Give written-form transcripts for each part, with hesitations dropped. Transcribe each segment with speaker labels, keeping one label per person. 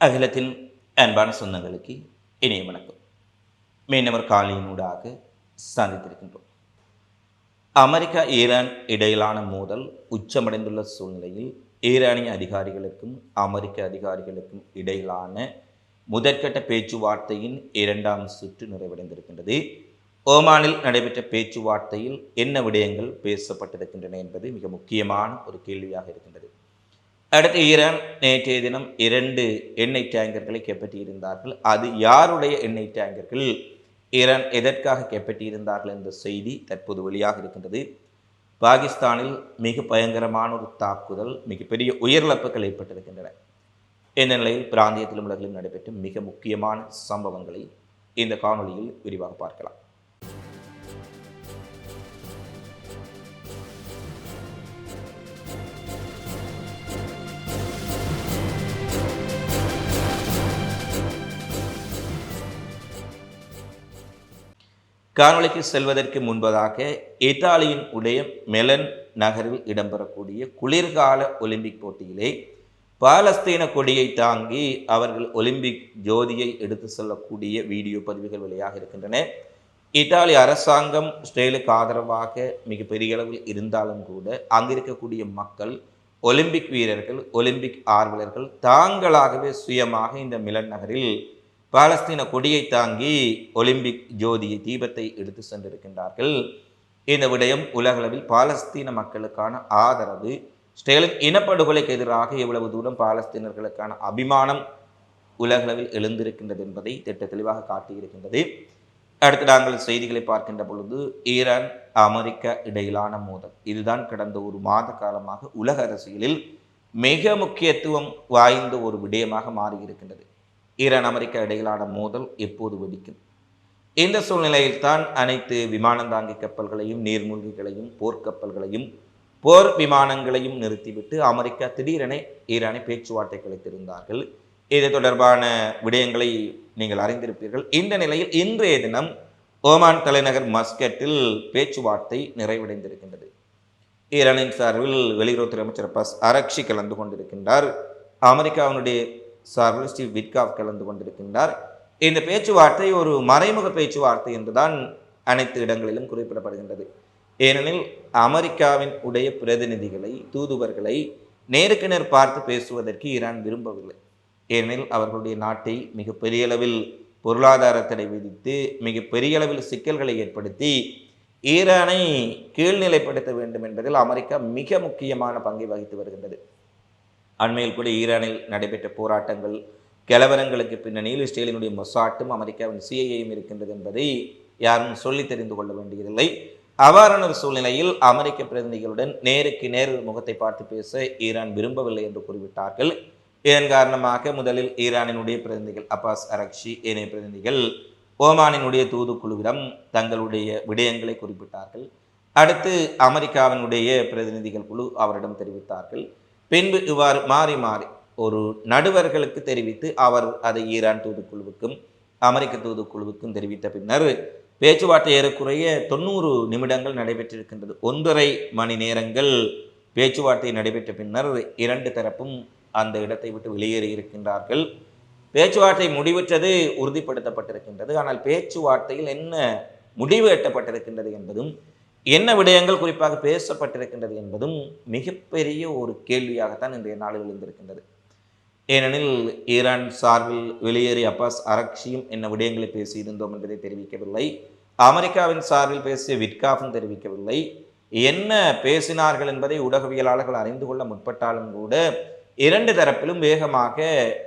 Speaker 1: அகிலத்தின் அன்பான சொந்தங்களுக்கு இனிய வணக்கம். மீனவர் காலையினூடாக சந்தித்திருக்கின்றோம். அமெரிக்கா ஈரான் இடையிலான மோதல் உச்சமடைந்துள்ள சூழ்நிலையில் ஈரானிய அதிகாரிகளுக்கும் அமெரிக்க அதிகாரிகளுக்கும் இடையிலான முதற்கட்ட பேச்சுவார்த்தையின் 2ஆம் சுற்று நிறைவடைந்திருக்கின்றது. ஓமானில் நடைபெற்ற பேச்சுவார்த்தையில் என்ன விடயங்கள் பேசப்பட்டிருக்கின்றன என்பது மிக முக்கியமான ஒரு கேள்வியாக இருக்கின்றது. அடுத்து ஈரான் நேற்றைய தினம் 2 எண்ணெய் டேங்கர்களை கைப்பற்றியிருந்தார்கள். அது யாருடைய எண்ணெய் டேங்கர்கள், ஈரான் எதற்காக கைப்பற்றியிருந்தார்கள் என்ற செய்தி தற்போது வெளியாக இருக்கின்றது. பாகிஸ்தானில் மிக பயங்கரமான ஒரு தாக்குதல், மிகப்பெரிய உயிரிழப்புகள் ஏற்பட்டிருக்கின்றன. இந்த நிலையில் பிராந்தியத்திலும் உலகிலும் நடைபெற்ற மிக முக்கியமான சம்பவங்களை இந்த காணொலியில் விரிவாக பார்க்கலாம். காணொலிக்கு செல்வதற்கு முன்பதாக இத்தாலியின் உடைய மெலன் நகரில் இடம்பெறக்கூடிய குளிர்கால ஒலிம்பிக் போட்டியிலே பாலஸ்தீன கொடியை தாங்கி அவர்கள் ஒலிம்பிக் ஜோதியை எடுத்து செல்லக்கூடிய வீடியோ பதிவுகள் வெளியாக இருக்கின்றன. இத்தாலி அரசாங்கம் இஸ்ரேலுக்கு ஆதரவாக மிகப்பெரிய அளவில் இருந்தாலும் கூட அங்கிருக்கக்கூடிய மக்கள், ஒலிம்பிக் வீரர்கள், ஒலிம்பிக் ஆர்வலர்கள் தாங்களாகவே சுயமாக இந்த மிலன் நகரில் பாலஸ்தீன கொடியை தாங்கி ஒலிம்பிக் ஜோதியை தீபத்தை எடுத்து சென்றிருக்கின்றார்கள். இந்த விடயம் உலகளவில் பாலஸ்தீன மக்களுக்கான ஆதரவு, இஸ்ரேலின் இனப்படுகொலைக்கு எதிராக எவ்வளவு தூரம் பாலஸ்தீனர்களுக்கான அபிமானம் உலகளவில் எழுந்திருக்கின்றது என்பதை திட்ட தெளிவாக காட்டியிருக்கின்றது. அடுத்து நாங்கள் செய்திகளை பார்க்கின்ற பொழுது ஈரான் அமெரிக்கா இடையிலான மோதல் இதுதான் கடந்த ஒரு மாத காலமாக உலக அரசியலில் மிக முக்கியத்துவம் வாய்ந்த ஒரு விடயமாக மாறியிருக்கின்றது. ஈரான் அமெரிக்கா இடையிலான மோதல் எப்போது வெடிக்கும்? இந்த சூழ்நிலையில் தான் அனைத்து விமானந்தாங்கி கப்பல்களையும், நீர்மூழ்கிகளையும், போர்க்கப்பல்களையும், போர் விமானங்களையும் நிறுத்திவிட்டு அமெரிக்கா திடீரென ஈரானை பேச்சுவார்த்தை கலைத்திருந்தார்கள். இது தொடர்பான விடயங்களை நீங்கள் அறிந்திருப்பீர்கள். இந்த நிலையில் இன்றைய தினம் ஓமான் தலைநகர் மஸ்கட்டில் பேச்சுவார்த்தை நிறைவடைந்திருக்கின்றது. ஈரானின் சார்பில் வெளியுறவுத்துறை அமைச்சர் அப்பாஸ் அரக்ஷி கலந்து கொண்டிருக்கின்றார். அமெரிக்காவினுடைய சார்பில் ஸ்டீவ் விட்காஃப் கலந்து கொண்டிருக்கின்றார். இந்த பேச்சுவார்த்தை ஒரு மறைமுக பேச்சுவார்த்தை என்றுதான் அனைத்து இடங்களிலும் குறிப்பிடப்படுகின்றது. ஏனெனில் அமெரிக்காவின் உடைய பிரதிநிதிகளை, தூதுவர்களை நேருக்கு நேர் பார்த்து பேசுவதற்கு ஈரான் விரும்பவில்லை. ஏனெனில் அவர்களுடைய நாட்டை மிகப்பெரிய அளவில் பொருளாதார தடை விதித்து, மிகப்பெரிய அளவில் சிக்கல்களை ஏற்படுத்தி ஈரானை கீழ்நிலைப்படுத்த வேண்டும் என்பதில் அமெரிக்கா மிக முக்கியமான பங்கை வகித்து வருகின்றது. அண்மையில் கூட ஈரானில் நடைபெற்ற போராட்டங்கள், கலவரங்களுக்கு பின்னணியில் இஸ்ரேலினுடைய மொசாட்டும் அமெரிக்காவின் சிஐஏயும் இருக்கின்றது என்பதை யாரும் சொல்லி தெரிந்து கொள்ள வேண்டியதில்லை. அவ்வாறான ஒரு சூழ்நிலையில் அமெரிக்க பிரதிநிதிகளுடன் நேருக்கு நேர் முகத்தை பார்த்து பேச ஈரான் விரும்பவில்லை என்று கூறிவிட்டார்கள். இதன் காரணமாக முதலில் ஈரானினுடைய பிரதிநிதிகள் அப்பாஸ் அரக்ஷி, ஏனைய பிரதிநிதிகள் ஓமானினுடைய தூதுக்குழுவிடம் தங்களுடைய விடயங்களை குறிப்பிட்டார்கள். அடுத்து அமெரிக்காவினுடைய பிரதிநிதிகள் குழு அவரிடம் தெரிவித்தார்கள். பின்பு இவ்வாறு மாறி மாறி ஒரு நடுவர்களுக்கு தெரிவித்து அவர் அதை ஈரான் தூதுக்குழுவுக்கும் அமெரிக்க தூதுக்குழுவுக்கும் தெரிவித்த பின்னர் பேச்சுவார்த்தை ஏறக்குறைய 90 நிமிடங்கள் நடைபெற்றிருக்கின்றது. 1.5 மணி நேரங்கள் பேச்சுவார்த்தை நடைபெற்ற பின்னர் 2 தரப்பும் அந்த இடத்தை விட்டு வெளியேறி இருக்கின்றார்கள். பேச்சுவார்த்தை முடிவுற்றது உறுதிப்படுத்தப்பட்டிருக்கின்றது. ஆனால் பேச்சுவார்த்தையில் என்ன முடிவு எட்டப்பட்டிருக்கின்றது என்பதும், என்ன விடயங்கள் குறிப்பாக பேசப்பட்டிருக்கின்றது என்பதும் மிகப்பெரிய ஒரு கேள்வியாகத்தான் இன்றைய நாளில் எழுந்திருக்கின்றது. ஏனெனில் ஈரான் சார்பில் வெளியேறிய அப்பாஸ் அரக்ஷியும் என்ன விடயங்களை பேசியிருந்தோம் என்பதை தெரிவிக்கவில்லை. அமெரிக்காவின் சார்பில் பேசிய விட்காஃபும் தெரிவிக்கவில்லை. என்ன பேசினார்கள் என்பதை ஊடகவியலாளர்கள் அறிந்து கொள்ள முற்பட்டாலும் கூட 2 தரப்பிலும் வேகமாக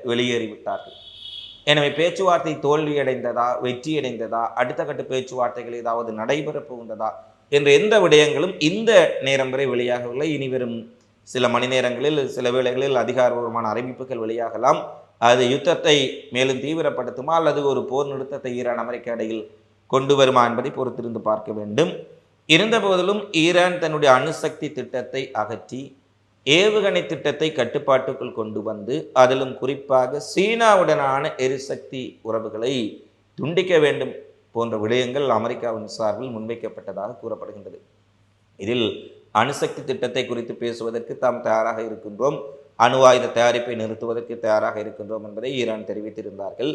Speaker 1: வெளியேறிவிட்டார்கள். எனவே பேச்சுவார்த்தை தோல்வியடைந்ததா, வெற்றியடைந்ததா, அடுத்த கட்ட பேச்சுவார்த்தைகள் ஏதாவது நடைபெறப் போகின்றதா என்ற எந்த விடயங்களும் இந்த நேரம் வரை வெளியாகவில்லை. இனிவரும் சில மணி நேரங்களில், சில வேளைகளில் அதிகாரபூர்வமான அறிவிப்புகள் வெளியாகலாம். அது யுத்தத்தை மேலும் தீவிரப்படுத்துமா அல்லது ஒரு போர் நிறுத்தத்தை ஈரான் அமெரிக்கா இடையில் கொண்டு வருமா என்பதை பொறுத்திருந்து பார்க்க வேண்டும். இருந்த போதிலும் ஈரான் தன்னுடைய அணுசக்தி திட்டத்தை அகற்றி ஏவுகணை திட்டத்தை கட்டுப்பாட்டுக்குள் கொண்டு வந்து, அதிலும் குறிப்பாக சீனாவுடனான எரிசக்தி உறவுகளை துண்டிக்க வேண்டும் போன்ற விடயங்கள் அமெரிக்காவின் சார்பில் முன்வைக்கப்பட்டதாக கூறப்படுகின்றது. இதில் அணுசக்தி திட்டத்தை குறித்து பேசுவதற்கு தாம் தயாராக இருக்கின்றோம், அணு ஆயுத தயாரிப்பை நிறுத்துவதற்கு தயாராக இருக்கின்றோம் என்பதை ஈரான் தெரிவித்திருந்தார்கள்.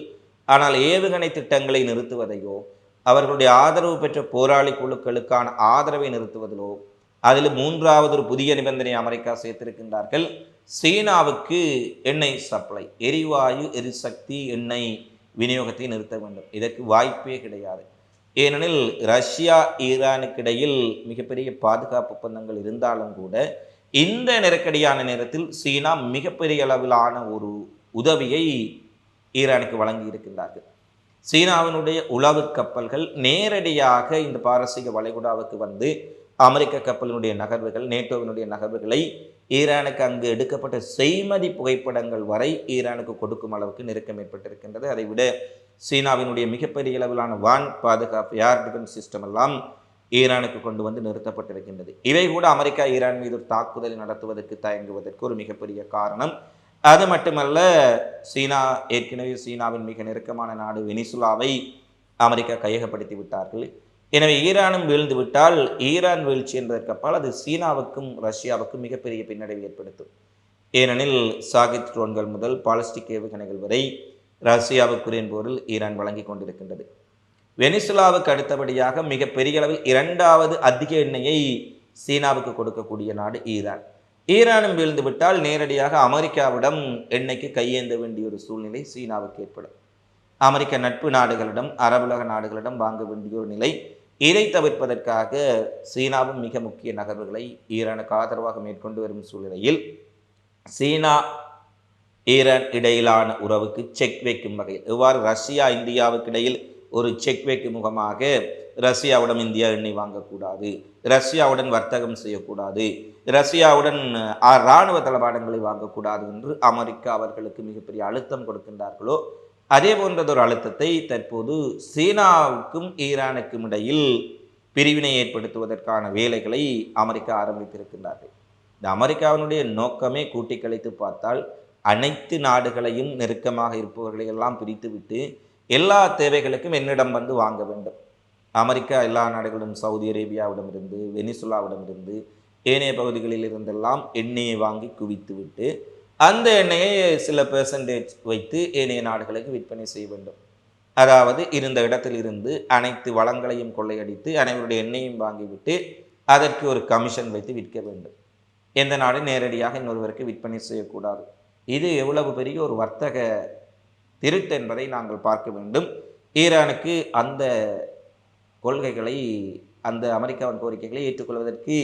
Speaker 1: ஆனால் ஏவுகணை திட்டங்களை நிறுத்துவதையோ அவர்களுடைய ஆதரவு பெற்ற போராளி குழுக்களுக்கான ஆதரவை நிறுத்துவதிலோ அதில் மூன்றாவது ஒரு புதிய நிபந்தனை அமெரிக்கா சேர்த்திருக்கின்றார்கள். சீனாவுக்கு எண்ணெய் சப்ளை, எரிவாயு எரிசக்தி எண்ணெய் விநியோகத்தை நிறுத்த வேண்டும். இதற்கு வாய்ப்பே கிடையாது. ஏனெனில் ரஷ்யா ஈரானுக்கு இடையில் மிகப்பெரிய பாதுகாப்பு ஒப்பந்தங்கள் இருந்தாலும் கூட இந்த நெருக்கடியான நேரத்தில் சீனா மிகப்பெரிய அளவிலான ஒரு உதவியை ஈரானுக்கு வழங்கி இருக்கின்றார்கள். சீனாவினுடைய உளவு கப்பல்கள் நேரடியாக இந்த பாரசீக வளைகுடாவுக்கு வந்து அமெரிக்க கப்பலினுடைய நகர்வுகள், நேட்டோவினுடைய நகர்வுகளை ஈரானுக்கு அங்கு எடுக்கப்பட்ட செய்மதி புகைப்படங்கள் வரை ஈரானுக்கு கொடுக்கும் அளவுக்கு நெருக்கம் ஏற்பட்டிருக்கின்றது. அதைவிட சீனாவினுடைய மிகப்பெரிய அளவிலான வான் பாதுகாப்பு ஏர் டிஃபென்ஸ் சிஸ்டம் எல்லாம் ஈரானுக்கு கொண்டு வந்து நிறுத்தப்பட்டிருக்கின்றது. இவை கூட அமெரிக்கா ஈரான் மீது ஒரு தாக்குதலை நடத்துவதற்கு தயங்குவதற்கு ஒரு மிகப்பெரிய காரணம். அது மட்டுமல்ல, ஏற்கனவே சீனாவின் மிக நெருக்கமான நாடு வெனிசுலாவை அமெரிக்கா கையகப்படுத்தி விட்டார்கள். எனவே ஈரானும் வீழ்ந்து விட்டால் ஈரான் வீழ்ச்சி என்பதற்கப்பால் அது சீனாவுக்கும் ரஷ்யாவுக்கும் மிகப்பெரிய பின்னடைவை ஏற்படுத்தும். ஏனெனில் சாகித் ட்ரோன்கள் முதல் பாலிஸ்டிக் ஏவுகணைகள் வரை ரஷ்யாவுக்குரிய போரில் ஈரான் வழங்கி கொண்டிருக்கின்றது. வெனிசுலாவுக்கு அடுத்தபடியாக மிகப்பெரிய அளவில் இரண்டாவது அதிக எண்ணெயை சீனாவுக்கு கொடுக்கக்கூடிய நாடு ஈரான். ஈரானும் வீழ்ந்து விட்டால் நேரடியாக அமெரிக்காவிடம் எண்ணெய்க்கு கையேந்த வேண்டிய ஒரு சூழ்நிலை சீனாவுக்கு ஏற்படும். அமெரிக்க நட்பு நாடுகளிடம், அரபுலக நாடுகளிடம் வாங்க வேண்டிய ஒரு நிலை. இதை தவிர்ப்பதற்காக சீனாவும் மிக முக்கிய நகர்வுகளை ஈரானுக்கு ஆதரவாக மேற்கொண்டு வரும் சூழ்நிலையில் சீனா ஈரான் இடையிலான உறவுக்கு செக் வைக்கும் வகையில் எவ்வாறு ரஷ்யா இந்தியாவுக்கு இடையில் ஒரு செக் வைக்கும் முகமாக ரஷ்யாவுடன் இந்தியா எண்ணெய் வாங்கக்கூடாது, ரஷ்யாவுடன் வர்த்தகம் செய்யக்கூடாது, ரஷ்யாவுடன் இராணுவ தளவாடங்களை வாங்கக்கூடாது என்று அமெரிக்கா அவர்களுக்கு மிகப்பெரிய அழுத்தம் கொடுக்கின்றார்களோ அதே போன்றதொரு அழுத்தத்தை தற்போது சீனாவுக்கும் ஈரானுக்கும் இடையில் பிரிவினை ஏற்படுத்துவதற்கான வேலைகளை அமெரிக்கா ஆரம்பித்திருக்கின்றார்கள். இந்த அமெரிக்காவினுடைய நோக்கமே கூட்டி கழித்து பார்த்தால் அனைத்து நாடுகளையும் நெருக்கமாக இருப்பவர்களை எல்லாம் பிரித்துவிட்டு எல்லா தேவைகளுக்கும் என்னிடம் வந்து வாங்க வேண்டும். அமெரிக்கா எல்லா நாடுகளிலும் சவுதி அரேபியாவிடமிருந்து, வெனிசுலாவிடமிருந்து, ஏனைய பகுதிகளில் இருந்தெல்லாம் எண்ணெயை வாங்கி குவித்து விட்டு அந்த எண்ணெயை சில பெர்சன்டேஜ் வைத்து ஏனைய நாடுகளுக்கு விற்பனை செய்ய வேண்டும். அதாவது இருந்த இடத்தில் இருந்து அனைத்து வளங்களையும் கொள்ளையடித்து அனைவருடைய எண்ணெயும் வாங்கிவிட்டு அதற்கு ஒரு கமிஷன் வைத்து விற்க வேண்டும். எந்த நாடு நேரடியாக இன்னொருவருக்கு விற்பனை செய்யக்கூடாது. இது எவ்வளவு பெரிய ஒரு வர்த்தக திருட்டு என்பதை நாங்கள் பார்க்க வேண்டும். ஈரானுக்கு அந்த கொள்கைகளை, அந்த அமெரிக்காவின் கோரிக்கைகளை ஏற்றுக்கொள்வதற்கு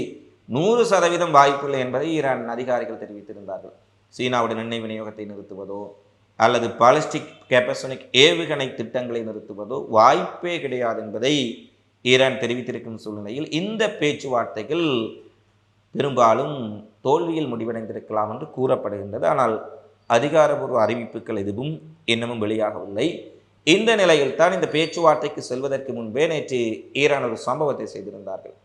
Speaker 1: 100% வாய்ப்பில்லை என்பதை ஈரான் அதிகாரிகள் தெரிவித்திருந்தார்கள். சீனாவுடன் எண்ணெய் விநியோகத்தை நிறுத்துவதோ அல்லது பாலிஸ்டிக் கேப்பசோனிக் ஏவுகணை திட்டங்களை நிறுத்துவதோ வாய்ப்பே கிடையாது என்பதை ஈரான் தெரிவித்திருக்கும் சூழ்நிலையில் இந்த பேச்சுவார்த்தைகள் பெரும்பாலும் தோல்வியில் முடிவடைந்திருக்கலாம் என்று கூறப்படுகின்றது. ஆனால் அதிகாரபூர்வ அறிவிப்புகள் எதுவும் இன்னமும் வெளியாகவில்லை. இந்த நிலையில் தான் இந்த பேச்சுவார்த்தைக்கு செல்வதற்கு முன்பே நேற்று ஈரான் ஒரு சம்பவத்தை செய்திருந்தார்கள்.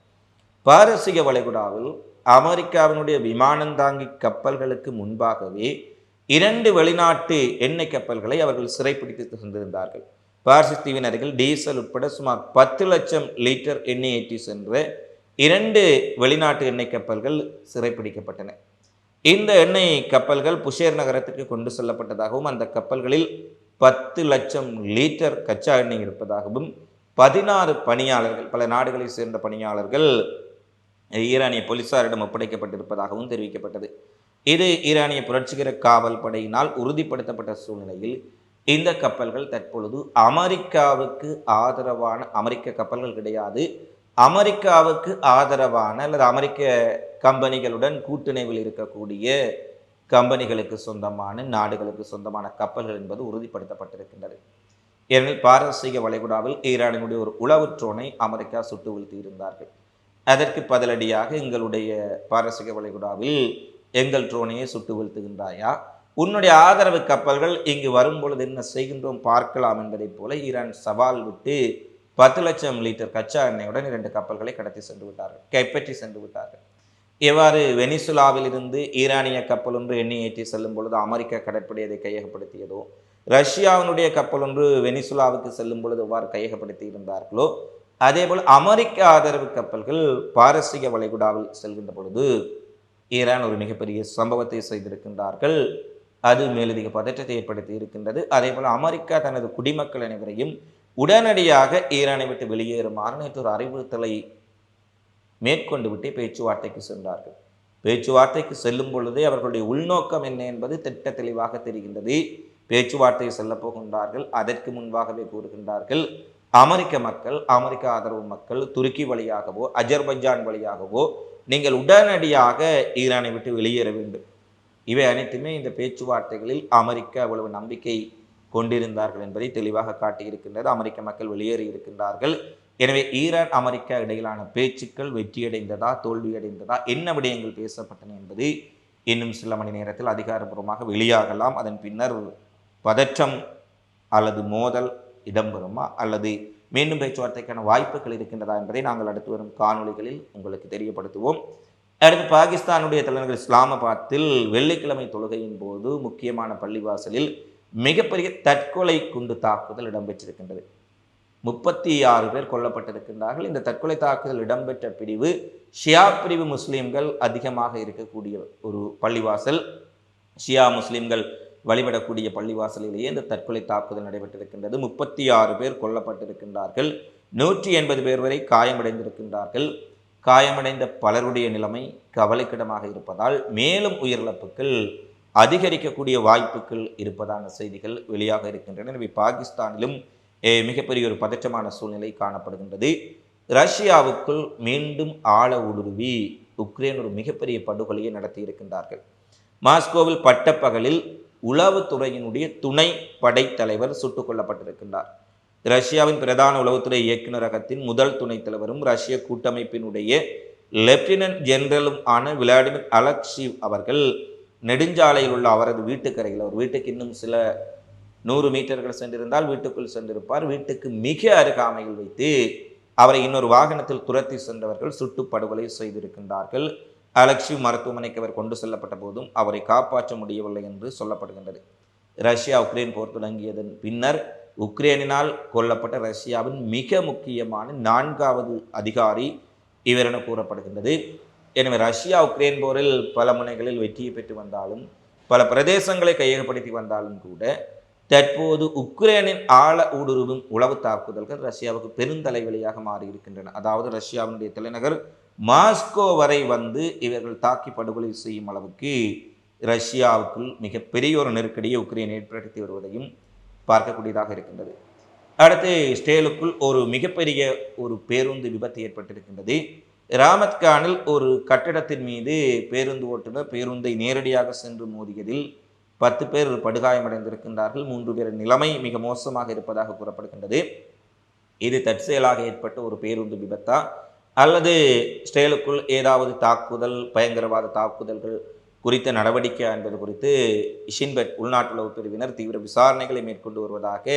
Speaker 1: பாரசீக வளைகுடாவில் அமெரிக்காவினுடைய விமானந்தாங்கி கப்பல்களுக்கு முன்பாகவே 2 வெளிநாட்டு எண்ணெய் கப்பல்களை அவர்கள் சிறைப்பிடித்து சென்றிருந்தார்கள். பார்சிஸ் தீவின் அருகில் டீசல் உட்பட சுமார் 10 லட்சம் லிட்டர் எண்ணெய் ஏற்றி சென்ற 2 வெளிநாட்டு எண்ணெய் கப்பல்கள் சிறைப்பிடிக்கப்பட்டன. இந்த எண்ணெய் கப்பல்கள் புஷேர் நகரத்திற்கு கொண்டு செல்லப்பட்டதாகவும் அந்த கப்பல்களில் 10 லட்சம் லிட்டர் கச்சா எண்ணெய் இருப்பதாகவும் 16 பணியாளர்கள், பல நாடுகளை சேர்ந்த பணியாளர்கள் ஈரானிய போலீசாரிடம் ஒப்படைக்கப்பட்டிருப்பதாகவும் தெரிவிக்கப்பட்டது. இது ஈரானிய புரட்சிகர காவல் படையினால் உறுதிப்படுத்தப்பட்ட சூழ்நிலையில் இந்த கப்பல்கள் தற்பொழுது அமெரிக்காவுக்கு ஆதரவான, அமெரிக்க கப்பல்கள் கிடையாது, அமெரிக்காவுக்கு ஆதரவான அல்லது அமெரிக்க கம்பெனிகளுடன் கூட்டணிவில் இருக்கக்கூடிய கம்பெனிகளுக்கு சொந்தமான, நாடுகளுக்கு சொந்தமான கப்பல்கள் என்பது உறுதிப்படுத்தப்பட்டிருக்கின்றது. ஏனெனில் பாரசீக வளைகுடாவில் ஈரானினுடைய ஒரு உளவு ட்ரோனை அமெரிக்கா சுட்டு வீழ்த்தி இருந்தார்கள். அதற்கு பதிலடியாக எங்களுடைய பாரசீக வளைகுடாவில் எங்கள் ட்ரோனையே சுட்டு வீழ்த்துகின்றாயா, உன்னுடைய ஆதரவு கப்பல்கள் இங்கு வரும்பொழுது என்ன செய்கின்றோம் பார்க்கலாம் என்பதைப் போல ஈரான் சவால் விட்டு 10 லட்சம் லிட்டர் கச்சா எண்ணெயுடன் 2 கப்பல்களை கைப்பற்றி சென்று விட்டார்கள். எவ்வாறு வெனிசுலாவில் இருந்து ஈரானிய கப்பல் ஒன்று எண்ணெய் ஏற்றி செல்லும் பொழுது அமெரிக்க கடற்படை அதை கையகப்படுத்தியதோ, ரஷ்யாவினுடைய கப்பல் ஒன்று வெனிசுலாவுக்கு செல்லும் பொழுது எவ்வாறு கையகப்படுத்தி இருந்தார்களோ, அதேபோல் அமெரிக்க ஆதரவு கப்பல்கள் பாரசீக வளைகுடாவில் செல்கின்ற பொழுது ஈரான் ஒரு மிகப்பெரிய சம்பவத்தை செய்திருக்கின்றார்கள். அது மேலதிக பதற்றத்தை ஏற்படுத்தி இருக்கின்றது. அதே போல அமெரிக்கா தனது குடிமக்கள் அனைவரையும் உடனடியாக ஈரானை விட்டு வெளியேறுமாறு நேற்று ஒரு அறிவுறுத்தலை மேற்கொண்டு விட்டு பேச்சுவார்த்தைக்கு சென்றார்கள். பேச்சுவார்த்தைக்கு செல்லும் பொழுதே அவர்களுடைய உள்நோக்கம் என்ன என்பது திட்ட தெளிவாக தெரிகின்றது. பேச்சுவார்த்தை செல்ல போகின்றார்கள். அதற்கு முன்பாகவே கூறுகின்றார்கள், அமெரிக்க மக்கள், அமெரிக்க ஆதரவு மக்கள் துருக்கி வழியாகவோ அஜர்பைஜான் வழியாகவோ நீங்கள் உடனடியாக ஈரானை விட்டு வெளியேற வேண்டும். இவை அனைத்துமே இந்த பேச்சுவார்த்தைகளில் அமெரிக்கா அவ்வளவு நம்பிக்கை கொண்டிருந்தார்கள் என்பதை தெளிவாக காட்டியிருக்கின்றது. அமெரிக்க மக்கள் வெளியேறி இருக்கின்றார்கள். எனவே ஈரான் அமெரிக்கா இடையிலான பேச்சுக்கள் வெற்றியடைந்ததா தோல்வியடைந்ததா, என்ன விடயங்கள் பேசப்பட்டன என்பது இன்னும் சில மணி நேரத்தில் அதிகாரப்பூர்வமாக வெளியாகலாம். அதன் பின்னர் பதற்றம் அல்லது மோதல் இடம்பெறுமா அல்லது மீண்டும் பேச்சுவார்த்தைக்கான வாய்ப்புகள் இருக்கின்றதா என்பதை நாங்கள் அடுத்து வரும் காணொளிகளில் உங்களுக்கு தெரியப்படுத்துவோம். அடுத்து பாகிஸ்தானுடைய தலைநகர் இஸ்லாமாபாத்தில் வெள்ளிக்கிழமை தொழுகையின் போது முக்கியமான பள்ளிவாசலில் மிகப்பெரிய தற்கொலை குண்டு தாக்குதல் இடம்பெற்றிருக்கின்றது. 36 பேர் கொல்லப்பட்டிருக்கின்றார்கள். இந்த தற்கொலை தாக்குதல் இடம்பெற்ற பிரிவு ஷியா பிரிவு முஸ்லீம்கள் அதிகமாக இருக்கக்கூடிய ஒரு பள்ளிவாசல். ஷியா முஸ்லீம்கள் வழிபடக்கூடிய பள்ளிவாசலிலேயே இந்த தற்கொலை தாக்குதல் நடைபெற்றிருக்கின்றது. 36 பேர் கொல்லப்பட்டிருக்கின்றார்கள். 180 பேர் வரை காயமடைந்திருக்கின்றார்கள். காயமடைந்த பலருடைய நிலைமை கவலைக்கிடமாக இருப்பதால் மேலும் உயிரிழப்புகள் அதிகரிக்கக்கூடிய வாய்ப்புகள் இருப்பதான செய்திகள் வெளியாக இருக்கின்றன. எனவே பாகிஸ்தானிலும் மிகப்பெரிய ஒரு பதற்றமான சூழ்நிலை காணப்படுகின்றது. ரஷ்யாவுக்குள் மீண்டும் ஆழ ஊடுருவி உக்ரைன் ஒரு மிகப்பெரிய படுகொலையை நடத்தி இருக்கின்றார்கள். மாஸ்கோவில் பட்டப்பகலில் உளவுத்துறையினுடைய துணை படைத்தலைவர் சுட்டுக் கொல்லப்பட்டிருக்கின்றார். ரஷ்யாவின் பிரதான உளவுத்துறை இயக்குநரகத்தின் முதல் துணைத் தலைவரும் ரஷ்ய கூட்டமைப்பினுடைய லெப்டினன்ட் ஜெனரலும் ஆன விளாடிமிர் அலெக்சிவ் அவர்கள் நெடுஞ்சாலையில் உள்ள அவரது வீட்டுக்கரையில், அவர் வீட்டுக்கு இன்னும் சில 100 மீட்டர்கள் சென்றிருந்தால் வீட்டுக்குள் சென்றிருப்பார். வீட்டுக்கு மிக அருகாமையில் வைத்து அவரை இன்னொரு வாகனத்தில் துரத்தி சென்றவர்கள் சுட்டு படுகொலை செய்திருக்கின்றார்கள். அலெக்சிவ் மருத்துவமனைக்கு அவர் கொண்டு செல்லப்பட்ட போதும் அவரை காப்பாற்ற முடியவில்லை என்று சொல்லப்படுகின்றது. ரஷ்யா உக்ரைன் போர் தொடங்கியதன் பின்னர் உக்ரைனினால் கொல்லப்பட்ட ரஷ்யாவின் மிக முக்கியமான 4வது அதிகாரி இவர் என கூறப்படுகின்றது. எனவே ரஷ்யா உக்ரைன் போரில் பல முனைகளில் வெற்றியை பெற்று வந்தாலும் பல பிரதேசங்களை கையகப்படுத்தி வந்தாலும் கூட தற்போது உக்ரைனின் ஆழ ஊடுருவும் உளவு தாக்குதல்கள் ரஷ்யாவுக்கு பெருந்தலைவலியாக மாறியிருக்கின்றன. அதாவது ரஷ்யாவினுடைய தலைநகர் மாஸ்கோ வரை வந்து இவர்கள் தாக்கி படுகொலை செய்யும் அளவுக்கு ரஷ்யாவுக்குள் மிகப்பெரிய ஒரு நெருக்கடியை உக்ரைன் ஏற்படுத்தி வருவதையும் பார்க்கக்கூடியதாக இருக்கின்றது. அடுத்து இஸ்ரேலுக்குள் ஒரு மிகப்பெரிய ஒரு பேருந்து விபத்து ஏற்பட்டிருக்கின்றது. ராமத்கானில் ஒரு கட்டிடத்தின் மீது பேருந்து ஓட்டுநர் பேருந்தை நேரடியாக சென்று மோதியதில் 10 பேர் படுகாயமடைந்திருக்கின்றார்கள். 3 பேர் நிலைமை மிக மோசமாக இருப்பதாக கூறப்படுகின்றது. இது தற்செயலாக ஏற்பட்ட ஒரு பேருந்து விபத்தா அல்லது இஸ்ரேலுக்குள் ஏதாவது தாக்குதல், பயங்கரவாத தாக்குதல்கள் குறித்த நடவடிக்கை என்பது குறித்து ஷின்பெட் உள்நாட்டுளவு பிரிவினர் தீவிர விசாரணைகளை மேற்கொண்டு வருவதாக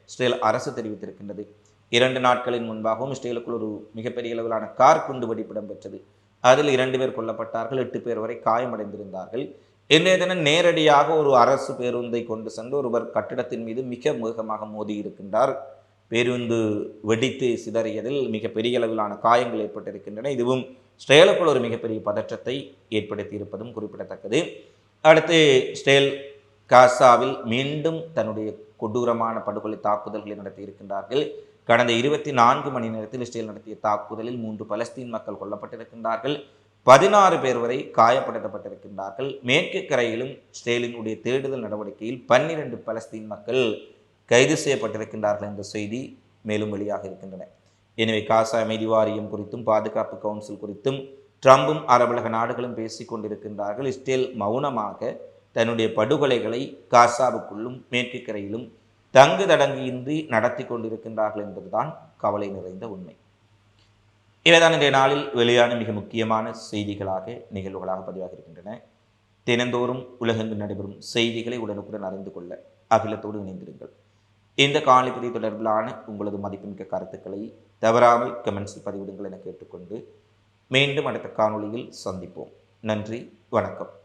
Speaker 1: இஸ்ரேல் அரசு தெரிவித்திருக்கின்றது. 2 நாட்களின் முன்பாகவும் இஸ்ரேலுக்குள் ஒரு மிகப்பெரிய அளவிலான கார் குண்டு வெடிப்பு இடம்பெற்றது. அதில் 2 பேர் கொல்லப்பட்டார்கள், 8 பேர் வரை காயமடைந்திருந்தார்கள். இன்றைய தினம் நேரடியாக ஒரு அரசு பேருந்தை கொண்டு சென்று ஒருவர் கட்டிடத்தின் மீது மிக வேகமாக மோதி இருக்கின்றார். பேருந்து வெடித்து சிதறியதில் மிகப்பெரிய அளவிலான காயங்கள் ஏற்பட்டிருக்கின்றன. இதுவும் இஸ்ரேலுக்குள் ஒரு மிகப்பெரிய பதற்றத்தை ஏற்படுத்தி இருப்பதும் குறிப்பிடத்தக்கது. அடுத்து இஸ்ரேல் காசாவில் மீண்டும் தன்னுடைய கொடூரமான படுகொலை தாக்குதல்களை நடத்தி இருக்கின்றார்கள். கடந்த 24 மணி நேரத்தில் இஸ்ரேல் நடத்திய தாக்குதலில் 3 பலஸ்தீன் மக்கள் கொல்லப்பட்டிருக்கின்றார்கள். 16 பேர் வரை காயப்படுத்தப்பட்டிருக்கின்றார்கள். மேற்கு கரையிலும் இஸ்ரேலினுடைய தேடுதல் நடவடிக்கையில் 12 பலஸ்தீன் மக்கள் கைது செய்யப்பட்டிருக்கின்றார்கள் என்ற செய்தி மேலும் வெளியாக இருக்கின்றன. எனவே காசா அமைதி வாரியம் குறித்தும் பாதுகாப்பு கவுன்சில் குறித்தும் ட்ரம்பும் அரபுலக நாடுகளும் பேசிக் கொண்டிருக்கின்றார்கள். இஸ்ரேல் மௌனமாக தன்னுடைய படுகொலைகளை காசாவுக்குள்ளும் மேற்கு கரையிலும் தங்கு தடங்கியின்றி நடத்தி கொண்டிருக்கின்றார்கள் என்பதுதான் கவலை நிறைந்த உண்மை. இவைதான் இன்றைய நாளில் வெளியான மிக முக்கியமான செய்திகளாக நிகழ்வுகளாக பதிவாக இருக்கின்றன. தினந்தோறும் உலகெங்கும் நடைபெறும் செய்திகளை உடனுக்குடன் அறிந்து கொள்ள அகிலத்தோடு இணைந்திருங்கள். இந்த காணொளி தொடர்பிலான உங்களது மதிப்புமிக்க கருத்துக்களை தவறாமல் கமெண்ட்ஸில் பதிவிடுங்கள் என கேட்டுக்கொண்டு மீண்டும் அடுத்த காணொளியில் சந்திப்போம். நன்றி, வணக்கம்.